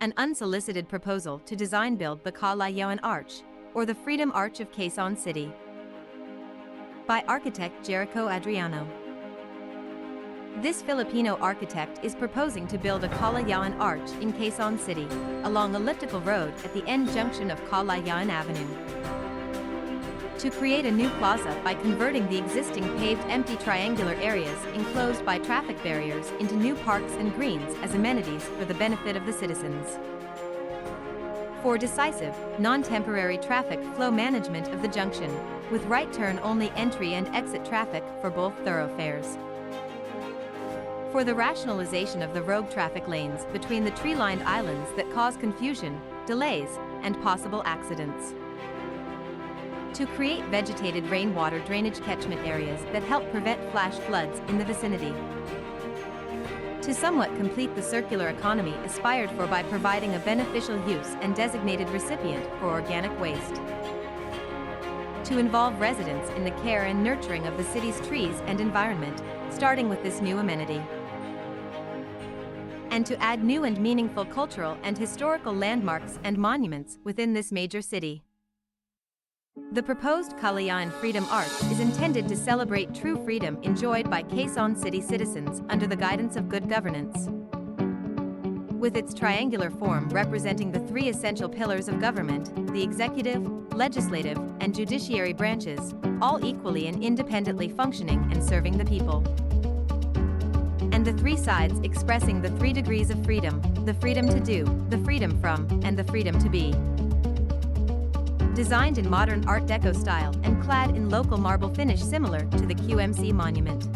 an unsolicited proposal to design-build the Kalayaan Arch, or the Freedom Arch of Quezon City. By architect Jericho Adriano. This Filipino architect is proposing to build a Kalayaan Arch in Quezon City, along Elliptical Road at the end junction of Kalayaan Avenue. To create a new plaza by converting the existing paved empty triangular areas enclosed by traffic barriers into new parks and greens as amenities for the benefit of the citizens. For decisive, non-temporary traffic flow management of the junction, with right turn-only entry and exit traffic for both thoroughfares. For the rationalization of the rogue traffic lanes between the tree-lined islands that cause confusion, delays, and possible accidents. To create vegetated rainwater drainage catchment areas that help prevent flash floods in the vicinity. To somewhat complete the circular economy aspired for by providing a beneficial use and designated recipient for organic waste. To involve residents in the care and nurturing of the city's trees and environment, starting with this new amenity. And to add new and meaningful cultural and historical landmarks and monuments within this major city. The proposed Kalayaan Freedom Arch is intended to celebrate true freedom enjoyed by Quezon City citizens under the guidance of good governance. With its triangular form representing the three essential pillars of government, the executive, legislative, and judiciary branches, all equally and independently functioning and serving the people. And the three sides expressing the 3 degrees of freedom, the freedom to do, the freedom from, and the freedom to be. Designed in modern Art Deco style and clad in local marble finish similar to the QMC monument.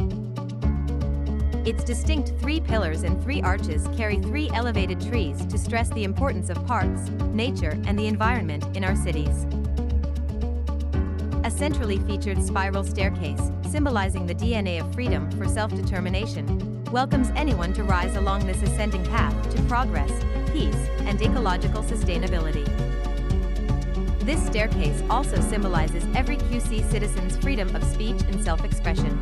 Its distinct 3 pillars and 3 arches carry 3 elevated trees to stress the importance of parks, nature, and the environment in our cities. A centrally featured spiral staircase, symbolizing the DNA of freedom for self-determination, welcomes anyone to rise along this ascending path to progress, peace, and ecological sustainability. This staircase also symbolizes every QC citizen's freedom of speech and self-expression.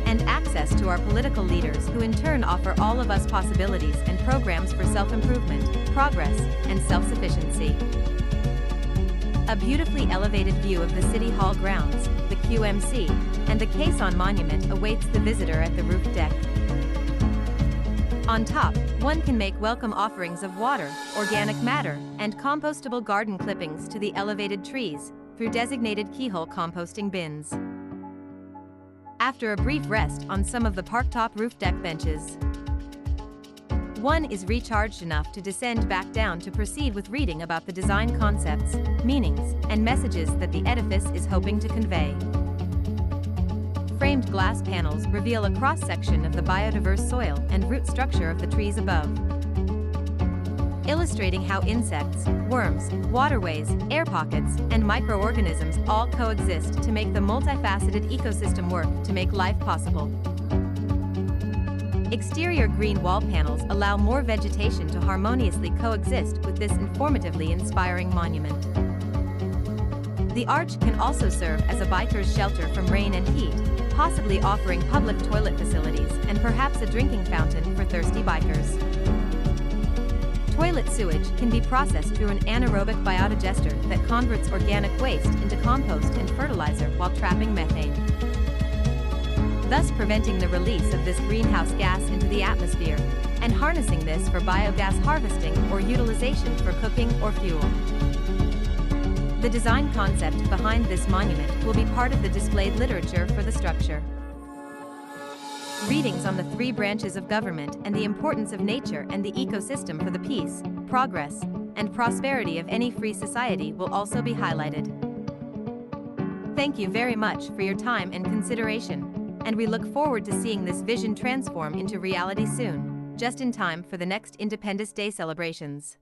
And access to our political leaders who in turn offer all of us possibilities and programs for self-improvement, progress, and self-sufficiency. A beautifully elevated view of the City Hall grounds, the QMC, and the Quezon Monument awaits the visitor at the roof deck. On top, one can make welcome offerings of water, organic matter, and compostable garden clippings to the elevated trees through designated keyhole composting bins. After a brief rest on some of the parktop roof deck benches, one is recharged enough to descend back down to proceed with reading about the design concepts, meanings, and messages that the edifice is hoping to convey. Framed glass panels reveal a cross-section of the biodiverse soil and root structure of the trees above, illustrating how insects, worms, waterways, air pockets, and microorganisms all coexist to make the multifaceted ecosystem work to make life possible. Exterior green wall panels allow more vegetation to harmoniously coexist with this informatively inspiring monument. The arch can also serve as a biker's shelter from rain and heat, possibly offering public toilet facilities and perhaps a drinking fountain for thirsty bikers. Toilet sewage can be processed through an anaerobic biodigester that converts organic waste into compost and fertilizer while trapping methane, thus preventing the release of this greenhouse gas into the atmosphere, and harnessing this for biogas harvesting or utilization for cooking or fuel. The design concept behind this monument will be part of the displayed literature for the structure. Readings on the 3 branches of government and the importance of nature and the ecosystem for the peace, progress, and prosperity of any free society will also be highlighted. Thank you very much for your time and consideration, and we look forward to seeing this vision transform into reality soon, just in time for the next Independence Day celebrations.